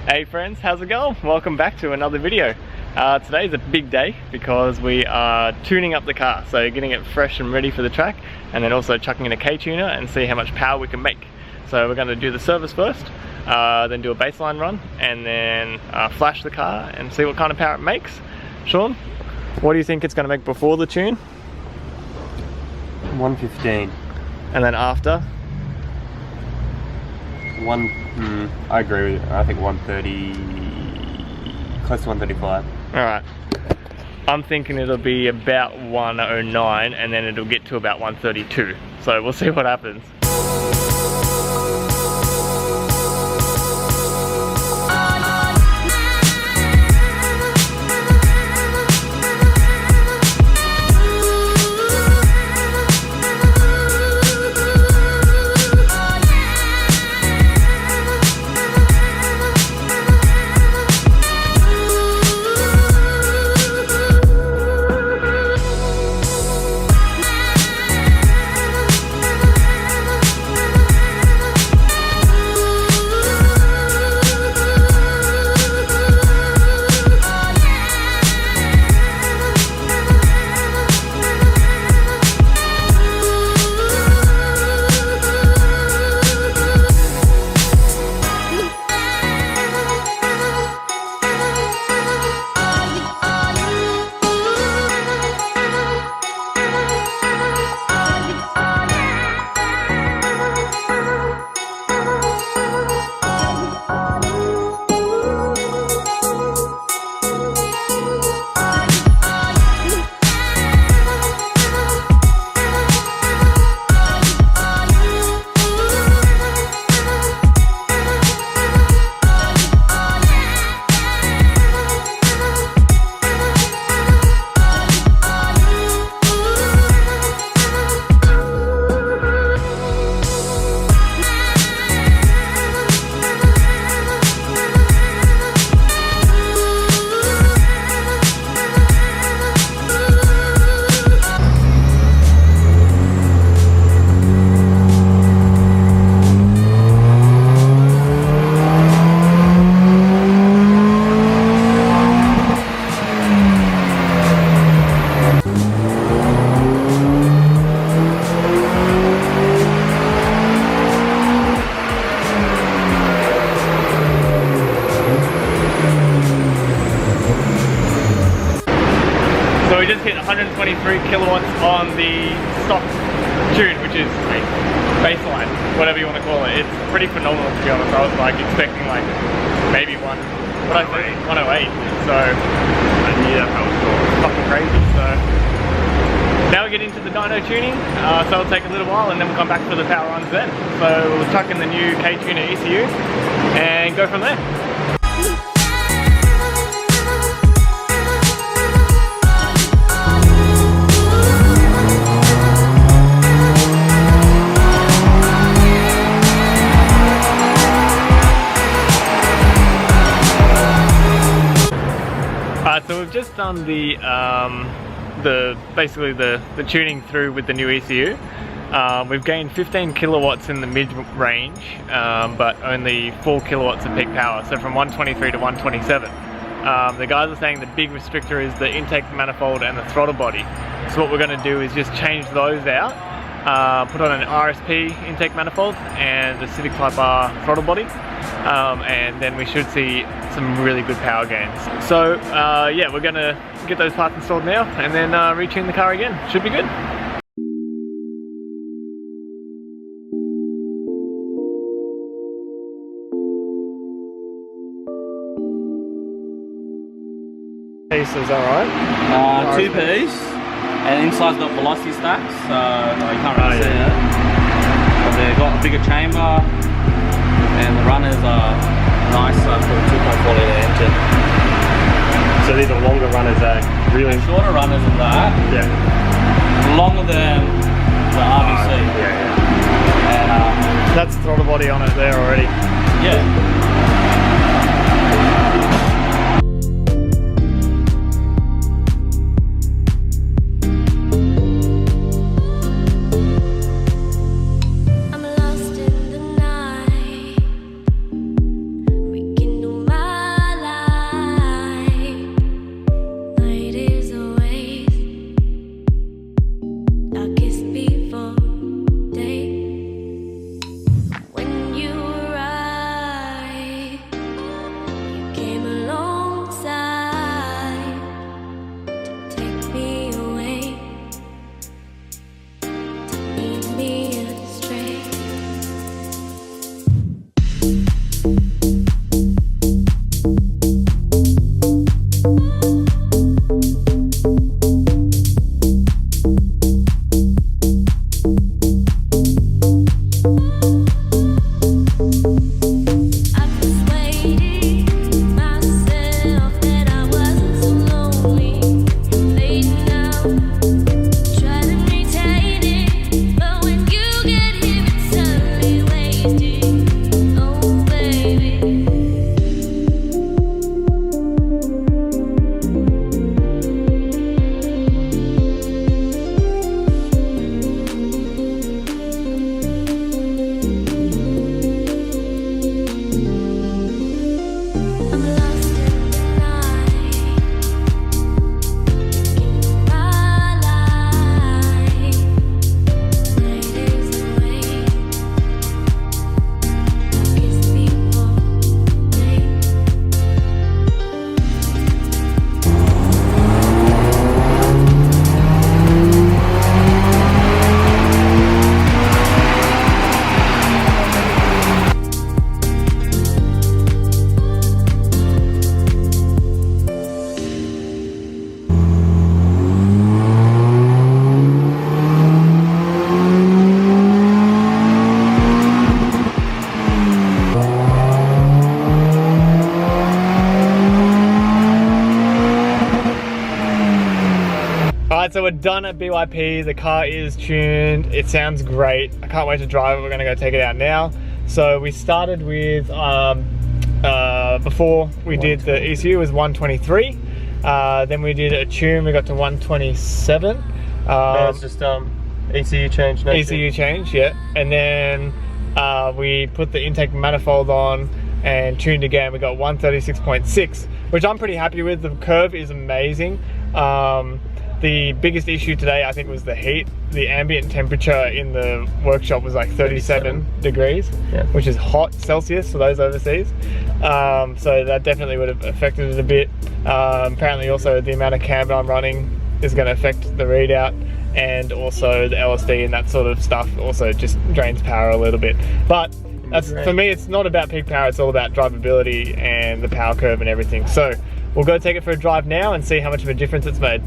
Hey friends, how's it going? Welcome back to another video. Today's a big day because we are tuning up the car, so getting it fresh and ready for the track, and then also chucking in a K-tuner and see how much power we can make. So we're going to do the service first, then do a baseline run, and then flash the car and see what kind of power it makes. Sean, what do you think it's going to make before the tune? 115. And then after? I agree with you. I think 130, close to 135. Alright. I'm thinking it'll be about 109 and then it'll get to about 132. So we'll see what happens. So we just hit 123 kilowatts on the stock tune, which is baseline, whatever you want to call it. It's pretty phenomenal, to be honest. I was like expecting like maybe 108. So I knew that was fucking crazy. So now we get into the dyno tuning. So it'll take a little while, and then we'll come back for the power runs then. So we'll chuck in the new K-tuner ECU and go from there. So we've just done basically the tuning through with the new ECU. We've gained 15 kilowatts in the mid-range, but only 4 kilowatts of peak power, so from 123 to 127. The guys are saying the big restrictor is the intake manifold and the throttle body. So what we're going to do is just change those out, put on an RSP intake manifold and the Civic Type R throttle body, and then we should see some really good power gains. So yeah, we're going to get those parts installed now and then retune the car again. Should be good. Pieces, alright? 2 piece, and inside's got velocity stacks, so you can't really see it. But they've got a bigger chamber, and the runners are nicer for a 2.4 litre engine. So these are longer runners, really shorter runners than that. Yeah. Longer than the RBC. And that's throttle body on it there already. Yeah. I'm lost in the night. We can do my we're done at BYP. The car is tuned. It sounds great. I can't wait to drive it. We're gonna go take it out now. So we started with, before we did the ECU was 123. Then we did a tune, we got to 127. Now it's just ECU change. ECU change, yeah. And then we put the intake manifold on and tuned again. We got 136.6, which I'm pretty happy with. The curve is amazing. The biggest issue today, I think, was the heat. The ambient temperature in the workshop was like 37 degrees, yeah, which is hot Celsius for those overseas. So that definitely would have affected it a bit. Apparently also the amount of camber I'm running is going to affect the readout, and also the LSD and that sort of stuff also just drains power a little bit. But that's, for me, it's not about peak power, it's all about drivability and the power curve and everything. So we'll go take it for a drive now and see how much of a difference it's made.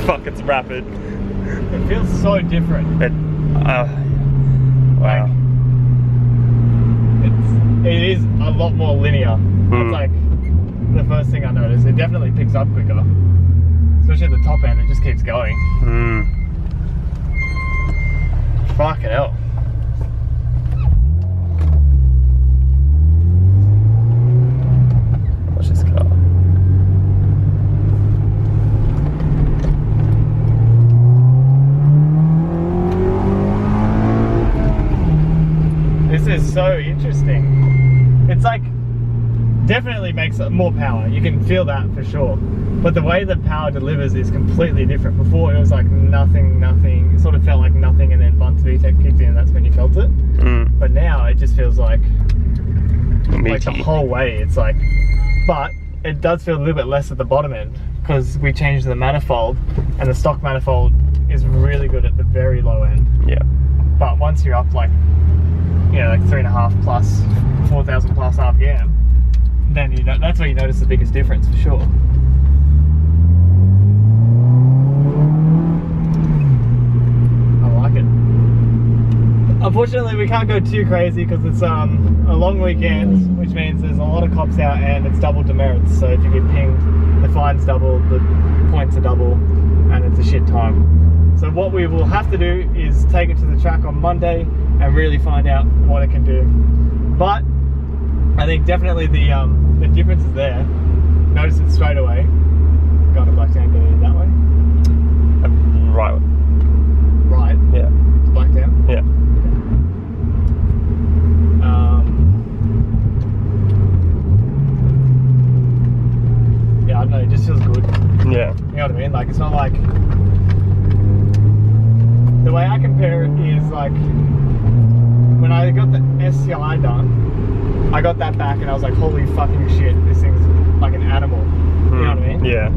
Fuck, it's rapid. It feels so different. Wow. It is a lot more linear. That's like the first thing I noticed. It definitely picks up quicker. Especially at the top end, it just keeps going. Fucking hell. Watch this car. This is so interesting. It's like, definitely makes more power. You can feel that for sure. But the way the power delivers is completely different. Before it was like nothing. It sort of felt like nothing, and then once VTEC kicked in, and that's when you felt it. But now it just feels like the whole way. It's like, but it does feel a little bit less at the bottom end because we changed the manifold, and the stock manifold is really good at the very low end. Yeah. But once you're up like, you know, like 3.5 plus 4,000 plus RPM, then you know, that's where you notice the biggest difference for sure. I like it. Unfortunately, we can't go too crazy because it's a long weekend, which means there's a lot of cops out and it's double demerits. So if you get pinged, the fine's double, the points are double, and it's a shit time. So what we will have to do is take it to the track on Monday and really find out what it can do. But I think definitely the difference is there. Notice it straight away. Going to Blacktown, getting in that way. Right. Right. Yeah. To Blacktown. Yeah. Yeah, I don't know. It just feels good. Yeah. You know what I mean? Like, it's not like, the way I compare it is like when I got the SCI done, I got that back and I was like, holy fucking shit, this thing's like an animal. You know what I mean? Yeah.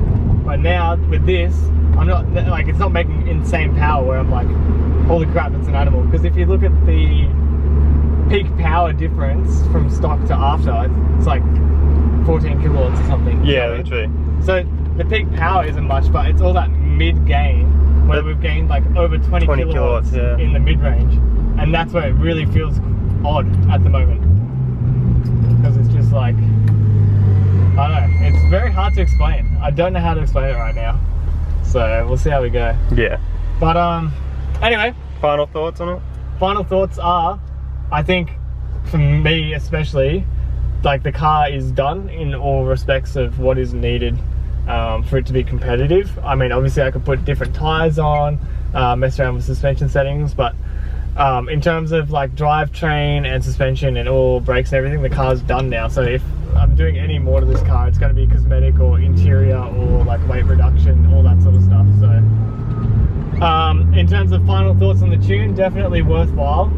But now with this, I'm not like, it's not making insane power where I'm like, holy crap, it's an animal. Because if you look at the peak power difference from stock to after, it's like 14 kilowatts or something. Yeah, literally. So the peak power isn't much, but it's all that mid gain where we've gained like over 20 kilowatts yeah, in the mid-range, and that's where it really feels odd at the moment, because it's just like, I don't know, it's very hard to explain. I don't know how to explain it right now, so we'll see how we go. Yeah. But anyway, final thoughts on it? Final thoughts are, I think for me especially, like the car is done in all respects of what is needed for it to be competitive. I mean, obviously I could put different tires on, mess around with suspension settings, but in terms of like drivetrain and suspension and all brakes and everything, the car's done now. So if I'm doing any more to this car, it's going to be cosmetic or interior or like weight reduction, all that sort of stuff. So in terms of final thoughts on the tune, definitely worthwhile.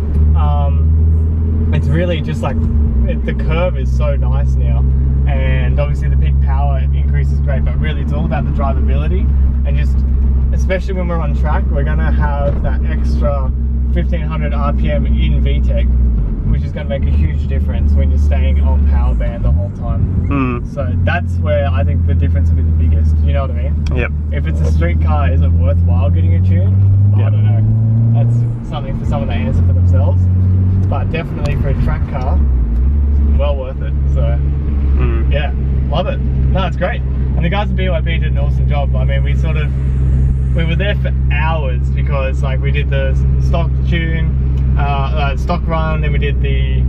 It's really just like, the curve is so nice now, and obviously the peak power increase is great, but really it's all about the drivability, and just especially when we're on track, we're going to have that extra 1500 RPM in VTEC, which is going to make a huge difference when you're staying on power band the whole time. So that's where I think the difference will be the biggest, you know what I mean? Yep. If it's a street car, is it worthwhile getting a tune? I don't know. That's something for someone to answer for themselves. But definitely for a track car, the guys at BYP did an awesome job. I mean, we were there for hours because like we did the stock tune, stock run, then we did the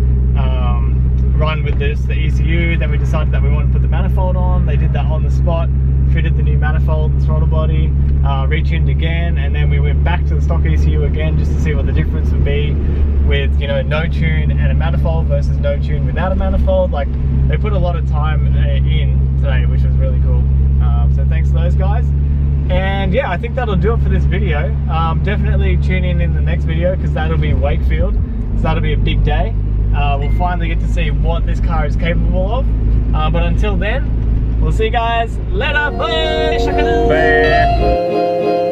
run with the ECU, then we decided that we wanted to put the manifold on. They did that on the spot, fitted the new manifold and throttle body, retuned again, and then we went back to the stock ECU again just to see what the difference would be with, you know, no tune and a manifold versus no tune without a manifold. Like, they put a lot of time in today, which was really cool. So thanks to those guys. And yeah, I think that'll do it for this video. Definitely tune in the next video because that'll be Wakefield. So that'll be a big day. We'll finally get to see what this car is capable of. But until then, we'll see you guys later. Bye. Bye.